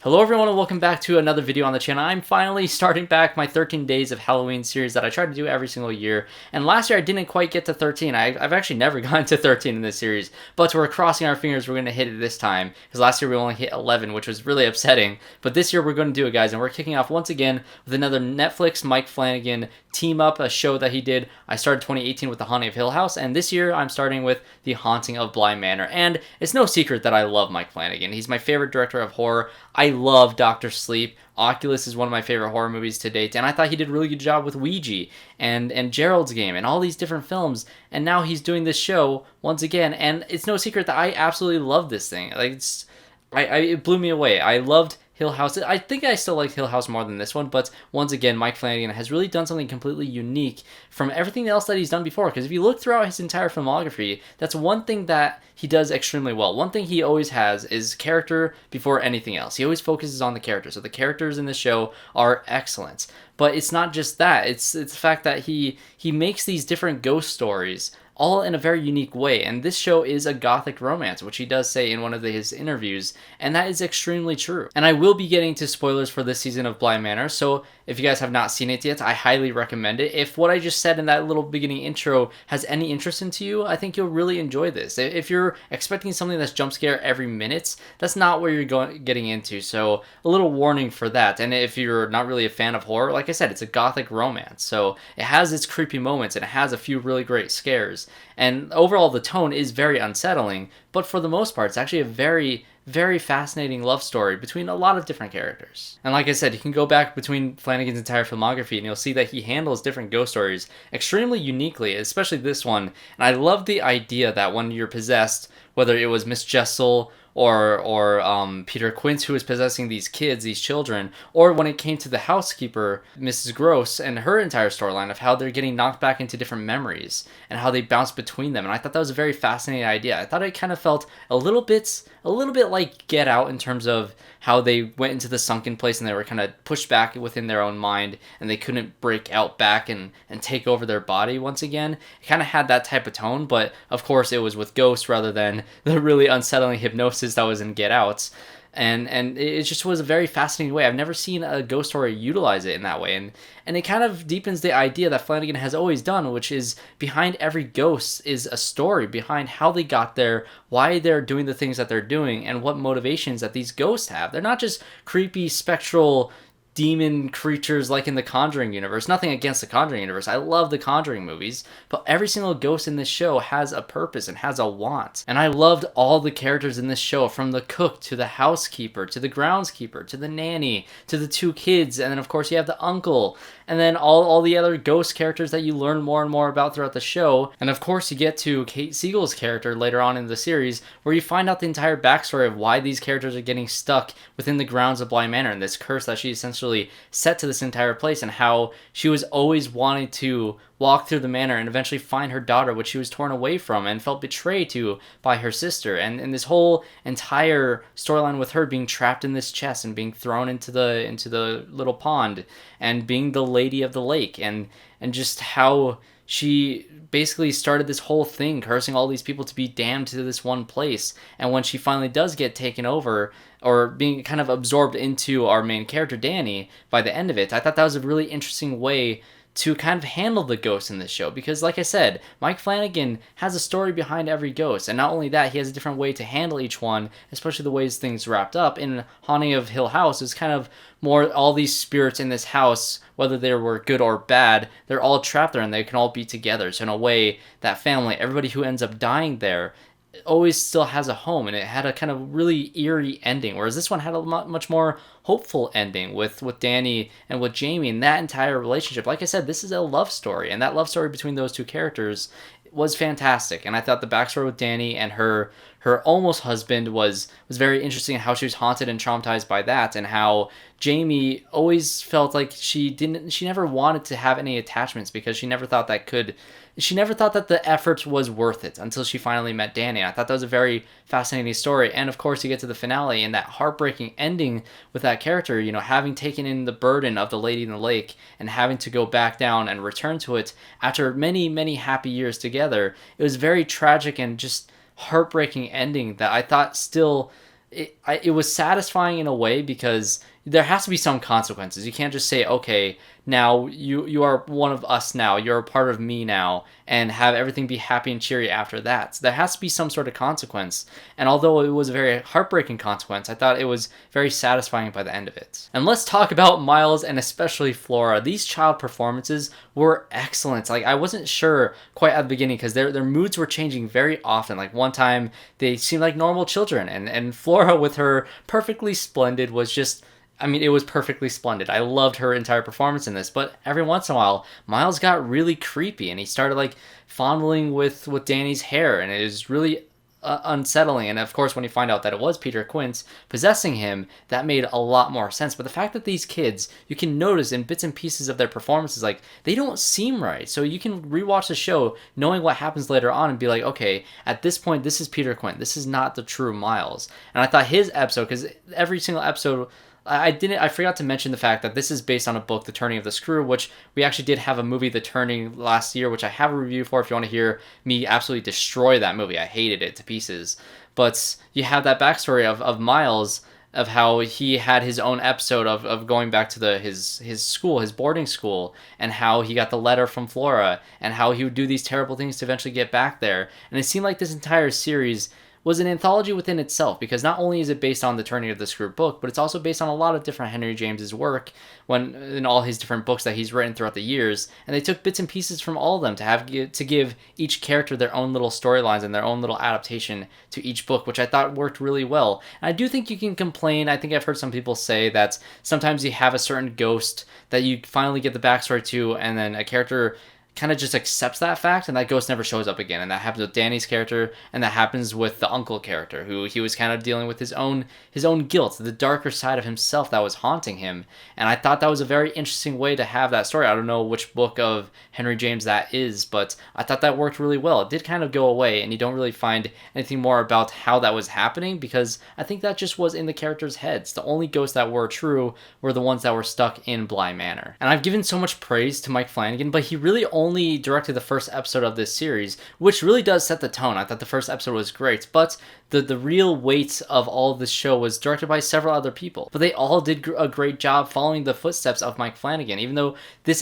Hello everyone and welcome back to another video on the channel. I'm finally starting back my 13 days of Halloween series that I try to do every single year. And last year I didn't quite get to 13. I've actually never gotten to 13 in this series. But we're crossing our fingers we're going to hit it this time. Because last year we only hit 11, which was really upsetting. But this year we're going to do it, guys. And we're kicking off once again with another Netflix Mike Flanagan team up, a show that he did. I started 2018 with The Haunting of Hill House. And this year I'm starting with The Haunting of Bly Manor. And it's no secret that I love Mike Flanagan. He's my favorite director of horror. I love Dr. Sleep. Oculus is one of my favorite horror movies to date, and I thought he did a really good job with Ouija and Gerald's Game and all these different films, and now he's doing this show once again, and it's no secret that I absolutely love this thing. Like, it blew me away. I loved Hill House. I think I still like Hill House more than this one, but once again, Mike Flanagan has really done something completely unique from everything else that he's done before, because if you look throughout his entire filmography, that's one thing that he does extremely well. One thing he always has is character before anything else. He always focuses on the characters, so the characters in the show are excellent. But it's not just that, it's the fact that he makes these different ghost stories all in a very unique way, and this show is a gothic romance, which he does say in one of his interviews, and that is extremely true. And I will be getting to spoilers for this season of Bly Manor, so if you guys have not seen it yet, I highly recommend it. If what I just said in that little beginning intro has any interest into you, I think you'll really enjoy this. If you're expecting something that's jump scare every minute, that's not where you're getting into, so a little warning for that. And if you're not really a fan of horror, like I said, it's a gothic romance, so it has its creepy moments, and it has a few really great scares. And overall, the tone is very unsettling, but for the most part, it's actually a very, very fascinating love story between a lot of different characters. And like I said, you can go back between Flanagan's entire filmography and you'll see that he handles different ghost stories extremely uniquely, especially this one. And I love the idea that when you're possessed, whether it was Miss JESSEL or Peter Quince, who was possessing these kids, these children, or when it came to the housekeeper, Mrs. Gross, and her entire storyline of how they're getting knocked back into different memories and how they bounce between them. And I thought that was a very fascinating idea. I thought it kind of felt a little bit like Get Out in terms of how they went into the sunken place and they were kind of pushed back within their own mind and they couldn't break out back and take over their body once again. It kind of had that type of tone, but of course it was with ghosts rather than the really unsettling hypnosis that was in Get Out. And it just was a very fascinating way. I've never seen a ghost story utilize it in that way. And it kind of deepens the idea that Flanagan has always done, which is behind every ghost is a story behind how they got there, why they're doing the things that they're doing, and what motivations that these ghosts have. They're not just creepy, spectral demon creatures like in the Conjuring universe. Nothing against the Conjuring universe. I love the Conjuring movies, but every single ghost in this show has a purpose and has a want. And I loved all the characters in this show, from the cook to the housekeeper to the groundskeeper to the nanny to the two kids, and then of course you have the uncle, and then all the other ghost characters that you learn more and more about throughout the show. And of course you get to Kate Siegel's character later on in the series, where you find out the entire backstory of why these characters are getting stuck within the grounds of Bly Manor and this curse that she essentially set to this entire place, and how she was always wanting to walk through the manor and eventually find her daughter, which she was torn away from and felt betrayed to by her sister. And this whole entire storyline with her being trapped in this chest and being thrown into the little pond and being the lady of the lake, and just how she basically started this whole thing cursing all these people to be damned to this one place. And when she finally does get taken over, or being kind of absorbed into our main character, Dani, by the end of it, I thought that was a really interesting way to kind of handle the ghosts in this show. Because like I said, Mike Flanagan has a story behind every ghost, and not only that, he has a different way to handle each one, especially the ways things wrapped up. In Haunting of Hill House, it's kind of more all these spirits in this house, whether they were good or bad, they're all trapped there and they can all be together. So in a way, that family, everybody who ends up dying there, always still has a home, and it had a kind of really eerie ending, whereas this one had a much more hopeful ending with Dani and with Jamie and that entire relationship. Like I said, this is a love story, and that love story between those two characters was fantastic. And I thought the backstory with Dani and her almost husband was very interesting, how she was haunted and traumatized by that, and how Jamie always felt like she never wanted to have any attachments because she never thought that the effort was worth it until she finally met Dani. I thought that was a very fascinating story. And of course you get to the finale and that heartbreaking ending with that character, you know, having taken in the burden of the lady in the lake and having to go back down and return to it after many, many happy years together. It was very tragic and just heartbreaking ending that I thought still it was satisfying in a way because there has to be some consequences. You can't just say, okay, now you are one of us now. You're a part of me now, and have everything be happy and cheery after that. So there has to be some sort of consequence. And although it was a very heartbreaking consequence, I thought it was very satisfying by the end of it. And let's talk about Miles and especially Flora. These child performances were excellent. Like, I wasn't sure quite at the beginning because their moods were changing very often. Like, one time they seemed like normal children, and Flora with her perfectly splendid was just, I mean, it was perfectly splendid. I loved her entire performance in this, but every once in a while, Miles got really creepy, and he started, like, fondling with Dani's hair, and it was really unsettling. And of course, when you find out that it was Peter Quince possessing him, that made a lot more sense. But the fact that these kids, you can notice in bits and pieces of their performances, like, they don't seem right. So you can rewatch the show knowing what happens later on and be like, okay, at this point, this is Peter Quince. This is not the true Miles. And I thought his episode, because every single episode, I forgot to mention the fact that this is based on a book, The Turning of the Screw, which we actually did have a movie, The Turning, last year, which I have a review for if you want to hear me absolutely destroy that movie. I hated it to pieces. But you have that backstory of Miles, of how he had his own episode of going back to his school, his boarding school, and how he got the letter from Flora, and how he would do these terrible things to eventually get back there. And it seemed like this entire series was an anthology within itself, because not only is it based on the Turning of the Screw book, but it's also based on a lot of different Henry James's work in all his different books that he's written throughout the years, and they took bits and pieces from all of them to give each character their own little storylines and their own little adaptation to each book, which I thought worked really well. And I do think you can complain. I think I've heard some people say that sometimes you have a certain ghost that you finally get the backstory to, and then a character kind of just accepts that fact, and that ghost never shows up again. And that happens with Dani's character, and that happens with the uncle character, who he was kind of dealing with his own guilt, the darker side of himself that was haunting him. And I thought that was a very interesting way to have that story. I don't know which book of Henry James that is, but I thought that worked really well. It did kind of go away, and you don't really find anything more about how that was happening, because I think that just was in the characters' heads. The only ghosts that were true were the ones that were stuck in Bly Manor. And I've given so much praise to Mike Flanagan, but he really only directed the first episode of this series, which really does set the tone. I thought the first episode was great, but the real weight of all of this show was directed by several other people. But they all did a great job following the footsteps of Mike Flanagan, even though this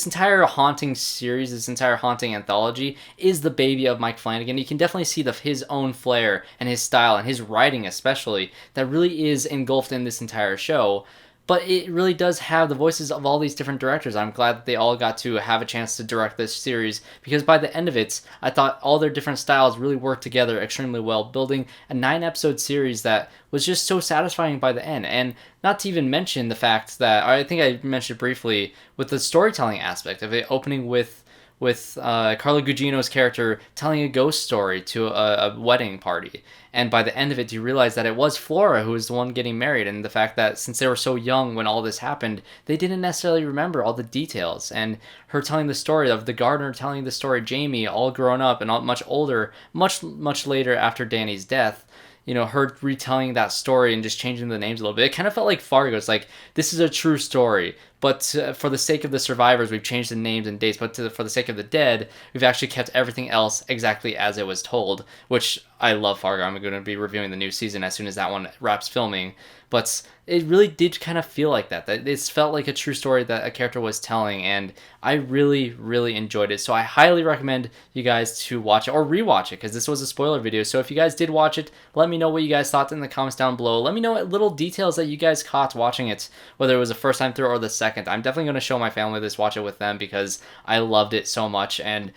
entire Haunting series, this entire Haunting anthology, is the baby of Mike Flanagan. You can definitely see his own flair and his style and his writing especially that really is engulfed in this entire show. But it really does have the voices of all these different directors. I'm glad that they all got to have a chance to direct this series, because by the end of it, I thought all their different styles really worked together extremely well, building a 9-episode series that was just so satisfying by the end. And not to even mention the fact that, I think I mentioned briefly, with the storytelling aspect of it, opening with Carla Gugino's character telling a ghost story to a wedding party. And by the end of it, you realize that it was Flora who was the one getting married, and the fact that since they were so young when all this happened, they didn't necessarily remember all the details. And her telling the story of the gardener telling the story, Jamie, all grown up and all much older, much later after Dani's death, you know, her retelling that story and just changing the names a little bit. It kind of felt like Fargo. It's like, this is a true story, but for the sake of the survivors, we've changed the names and dates, but for the sake of the dead, we've actually kept everything else exactly as it was told, which I love Fargo. I'm going to be reviewing the new season as soon as that one wraps filming. But it really did kind of feel like that. It felt like a true story that a character was telling, and I really, really enjoyed it. So I highly recommend you guys to watch it or rewatch it, because this was a spoiler video. So if you guys did watch it, let me know what you guys thought in the comments down below. Let me know what little details that you guys caught watching it, whether it was the first time through or the second. I'm definitely going to show my family this, watch it with them, because I loved it so much. And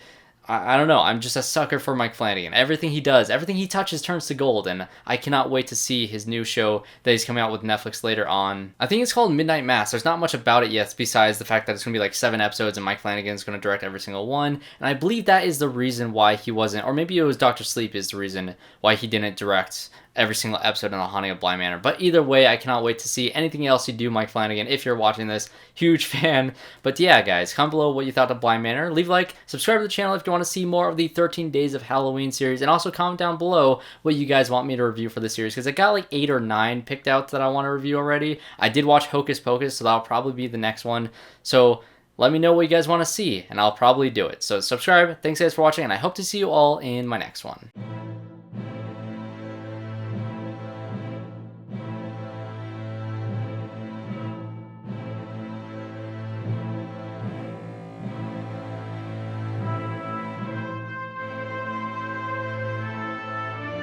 I don't know, I'm just a sucker for Mike Flanagan. Everything he does, everything he touches turns to gold, and I cannot wait to see his new show that he's coming out with Netflix later on. I think it's called Midnight Mass. There's not much about it yet, besides the fact that it's going to be like 7 episodes and Mike Flanagan's going to direct every single one, and I believe that is the reason why he wasn't, or maybe it was Dr. Sleep is the reason why he didn't direct every single episode in The Haunting of Bly Manor. But either way, I cannot wait to see anything else you do, Mike Flanagan, if you're watching this. Huge fan. But yeah, guys, comment below what you thought of Bly Manor. Leave a like, subscribe to the channel if you want to see more of the 13 Days of Halloween series, and also comment down below what you guys want me to review for the series, because I got like 8 or 9 picked out that I want to review already. I did watch Hocus Pocus, so that'll probably be the next one. So let me know what you guys want to see, and I'll probably do it. So subscribe. Thanks guys for watching, and I hope to see you all in my next one.